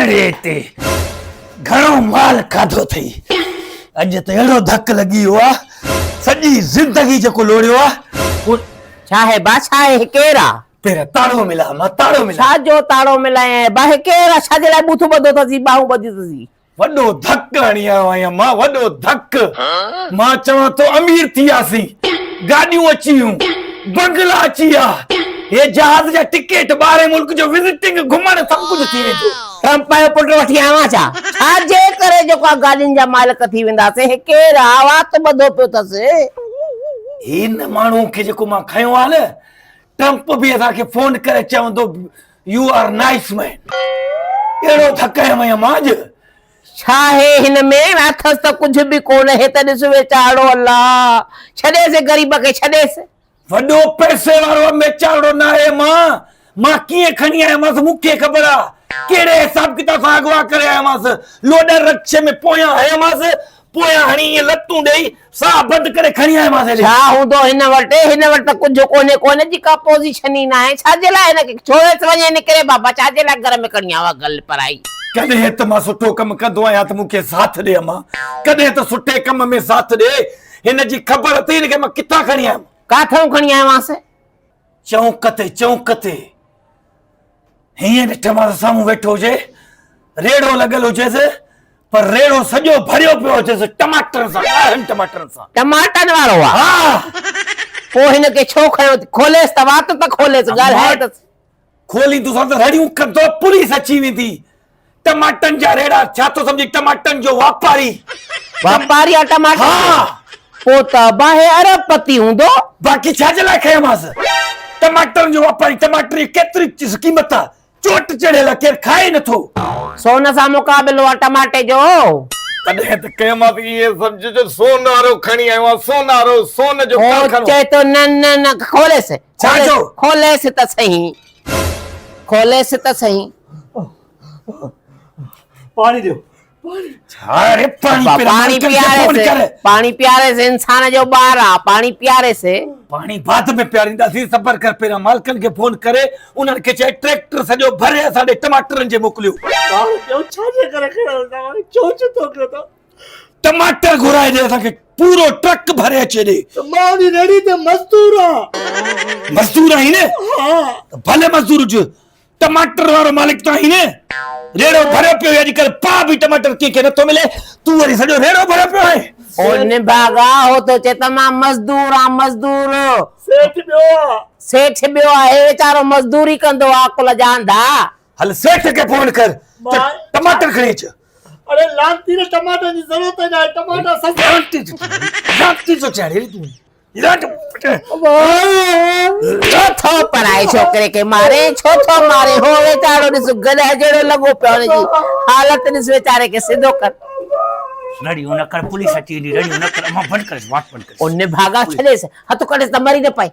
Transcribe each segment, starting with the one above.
अरे ते घणो माल खाधो थई अज त एड़ो धक लगी हुआ सजी जिंदगी जको लोड़ियो आ छा है बा छा है केरा तेरा ताड़ो मिला मां ताड़ो मिला छा जो ताड़ो मिलाए बा केरा छा जे लाए बूथ बदो तसी बाहू बदी तसी वडो धक हणी आया मां वडो धक मां चवां तो अमीर थियासी गाड़ियूं अचियूं बंगला अचिया ये जहाज जा टिकट बारे मुल्क जो विजिटिंग घुमण सब कुछ थी वेंदो ट्रम्प जो पुट वठी आवा छा छा जे करे जो का गाड़ियुनि जा मालिक थी वेंदा से केरा वात बदो पियो तसे इन माण्हू खे जेको मां खयो आ न ट्रम्प भी असा के फोन करे चवंदो यू आर नाइस मैन एड़ो धक है मां अज छा है हिन में अथस त कुछ भी कोन है त ॾिस वेचारो अल्लाह छॾे से गरीब के छॾे से वडो पैसे वारो मेचाड़ो ना है मां किए खणी आया मास मुखे खबर आ केड़े हिसाब किताब सां अगवा करे आया मास लोडर रक्षे में पोया है मास पोया हणी ये लत्तू देई सा बंद करे खणी आया मास छा हुंदो हिन वट कुछ कोने जी का पोजीशन ही ना है छा जे लाए न छोड़े वने निकरे बाबा छा जे लाए घर में खणी आवा गल पराई कदे त मां सुठो कम कंदो आया त मुखे साथ दे मां कदे त सुठे कम में साथ दे हिन जी खबर थी न के मां किथा खणी आया काथों खणी आया मास चौंक ते हिय ॾिठ मां साम्हूं वेठो हुजे रेड़ो लॻल हुजेसि पर रेड़ो सॼो भरियो पियो हुजेसि टमाटर सां टमाटन वारो आ हा पो हिन के छो खयो खोलेस त वात त खोलेस ॻाल्हि है त खोली तूं सां त रेड़ियूं कंदो पुलिस अची वेंदी टमाटन जा रेड़ा छा तो समझी टमाटन जो वापारी आ टमाटर हा पो त बाहे अरबपति हुंदो बाकी छा जे लाइ खयोमांसि टमाटन जो वापारी टमाटर जी केतिरी कीमत आ चोट चढ़ियल केर खाए नथो सोन सां मुकाबिलो आ टमाटे जो तॾहिं त कयोमांसि इहे सम्झ जो सोनारो खणी आयो आहे सोन जो कारखानो चए तो न खोलेस छा जो खोलेस त सही पानी दो अरे पानी प्यारे से इंसान जो बार आ पानी प्यारे से पानी बाद में प्यारींदा सी सबर कर पेरा मालकन के फोन करे उनन के चाहे ट्रैक्टर सजो भरे साडे टमाटरन जे मोकलियो क्यों छाजे करे खड़ा चोच तो कयो तो टमाटर घुराए दे असा के पूरो ट्रक भरे अचे दे तो मानी रेडी ते मजदूर ही ने हां भले मजदूर जो टमाटर वारो मालिक तो ही ने रेड़ो भरे पियो अॼुकल्ह पा भी टमाटर के न तो मिले तू वरी सॼो रेड़ो भरे पियो है ओने भागा हो तो चे तमाम मजदूर सेठ बियो आहे बेचारो मजदूरी कंदो आ कुल जानदा हल सेठ के फोन कर टमाटर खणी अच अरे लांती ने टमाटर की जरूरत है ना टमाटर लांती जो चाहे तू छो पराई छोकरे के मारे छो मारे हो बेचारो ॾिस गधा जहिड़ो लॻो पियो हुनजी हालत ॾिस बेचारे के सिधो कर रड़ियो न कर पुलिस अची नी रड़ियो न कर मां बंद कर वाट बंद कर ओने भागा छलेस हथ कढेस त मरी न पाए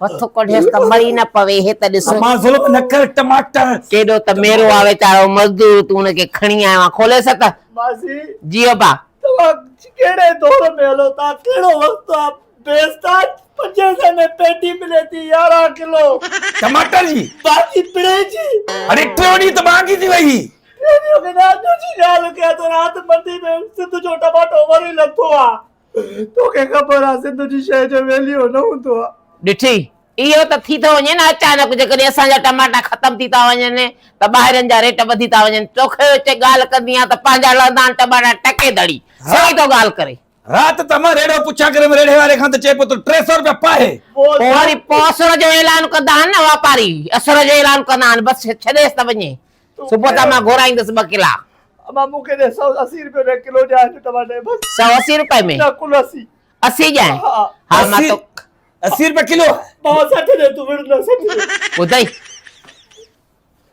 हथ कढेस त मरी न पवे हे त ॾिस मां जुल्म न कर टमाटर केडो त मेरो आ बेचारो मजदूर तू उनके खणी आया खोलेस त मासी जियो बा तो केड़े दौर में हलो ता केड़ो वक्त आप बेस्ता 50 में पेटी मिले थी 11 किलो टमाटर जी बाकी पिड़े जी अरे ट्रोनी तो मांगी थी वही रेडियो के ना जी गाल के तो रात मंडी में सिंधु जो टमाटो वरी लथो आ तो के खबर आ सिंधु जी शय जो वैल्यू न हुंदो आ ॾिठी इहो त थी थो वञे न अचानक जेकॾहिं असांजा टमाटा ख़तम थी था वञनि त ॿाहिरनि जा रेट वधी था वञनि तोखे चे ॻाल्हि कंदी आ त पंहिंजा लहंदा आहिनि टमाटा टके दड़ी सही थो ॻाल्हि करे रात तमा रेड़ो पुछा करे रेड़े वाले खां त चए तो 300 रुपया पाए वरी पोसर जो ऐलान कंदा आहिनि न वापारी असर जो ऐलान कंदा आहिनि बस छॾेस त वञे सुबुह त मां घुराईंदसि 2 किला अब मुके दे 180 रुपए किलो जा टमाटे बस 180 रुपए में ना कुल 80 जाए हां मां तो 80 रुपए किलो 60 दे तू विड़ 60 बुधाई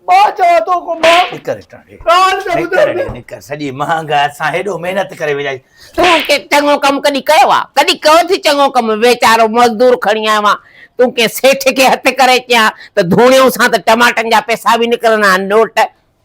मां चवा तो को मां निकर टाड़े काल में बुधाई निकर सजी महंगा असां हेडो मेहनत करे वेजाई तू के चंगो कम कदी कयो आ कदी कयो थी चंगो कम बेचारो मजदूर खणी आवा तू के सेठ के हथ करे क्या त धूणियों सा त टमाटन जा पैसा भी निकरना नोट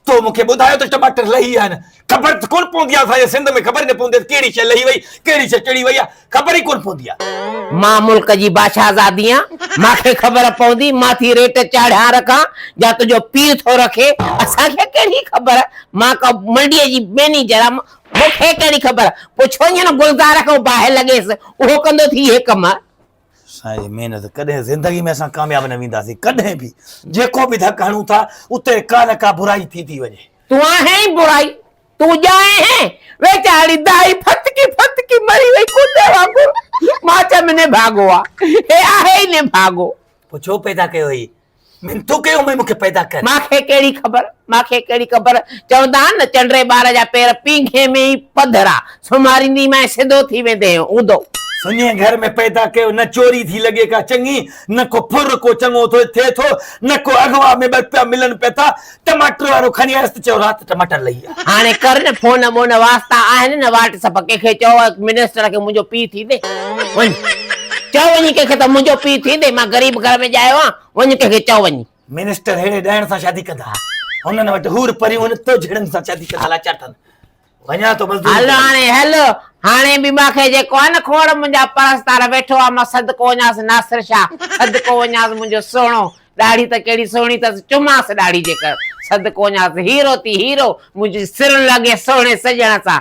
तो मूंखे ॿुधायो त टमाटर लही आहिनि ख़बर त कोन पवंदी आहे असांजे सिंध में ख़बर न पवंदी आहे कहिड़ी शइ लही वई कहिड़ी शइ चढ़ी वई आहे ख़बर ई कोन पवंदी आहे मां मुल्क जी बादशाहज़ादी आहियां मांखे ख़बर पवंदी मां थी रेट चाढ़िया रखां या तुंहिंजो पीउ थो रखे असांखे कहिड़ी ख़बर मां का मंडीअ जी मैनेजर आहियां मूंखे कहिड़ी ख़बर पुछो न गुलज़ार खां बाहि लॻेसि उहो कंदो थी हे कम साईं महिनत कॾहिं ज़िंदगी में असां कामयाब न वेंदासीं कॾहिं बि जेको बि धक हणूं था उते का न का बुराई थी वञे तू आहे ई बुराई तू जाए है वेचारी दाई फटकी मरी वई कुत्ते वांगुरु मां चमने भागो आ हे आहे ई ने भागो पुछो पैदा कयो हुई मिनतू कयो मैं मूंखे पैदा कर मांखे कहिड़ी ख़बर चवंदा आहिनि न चंडरे ॿार जा पेर पींघे में ई पधरा सुम्हारींदी मैं सिधो थी वेंदे ऊंधो सुञे घर में पैदा कयो न चोरी थी लॻे का चङी न को फुर को चङो थो थिए थो न को अगवा में ॿ रुपया मिलनि पिया था टमाटर वारो खणी आयसि त चयो राति टमाटर लही आहे हाणे कर न फोन मोन वास्ता आहिनि न व्हाट्सएप कंहिंखे चओ मिनिस्टर खे मुंहिंजो पीउ थींदे वञ चओ वञी कंहिंखे त मुंहिंजो पीउ थींदे मां ग़रीब घर में ॼायो आहियां वञ कंहिंखे चओ वञी मिनिस्टर हेड़े ॾाइण सां शादी कंदा हुननि वटि हूर परियूं आहिनि तो झड़नि सां शादी कंदा लाचार अथनि वञा तो हलो हाणे बि मांखे जेको आहे न खोड़ मुंहिंजा परस्तार वेठो आहे मां सदको वञासि नासिर शाह सदको वञासि मुंहिंजो सुहिणो ॾाढ़ी त कहिड़ी सुहिणी अथसि चुमासि ॾाढ़ी जेकर सदको वञासि हीरो मुंहिंजी सिर लॻे सोणे सजण सां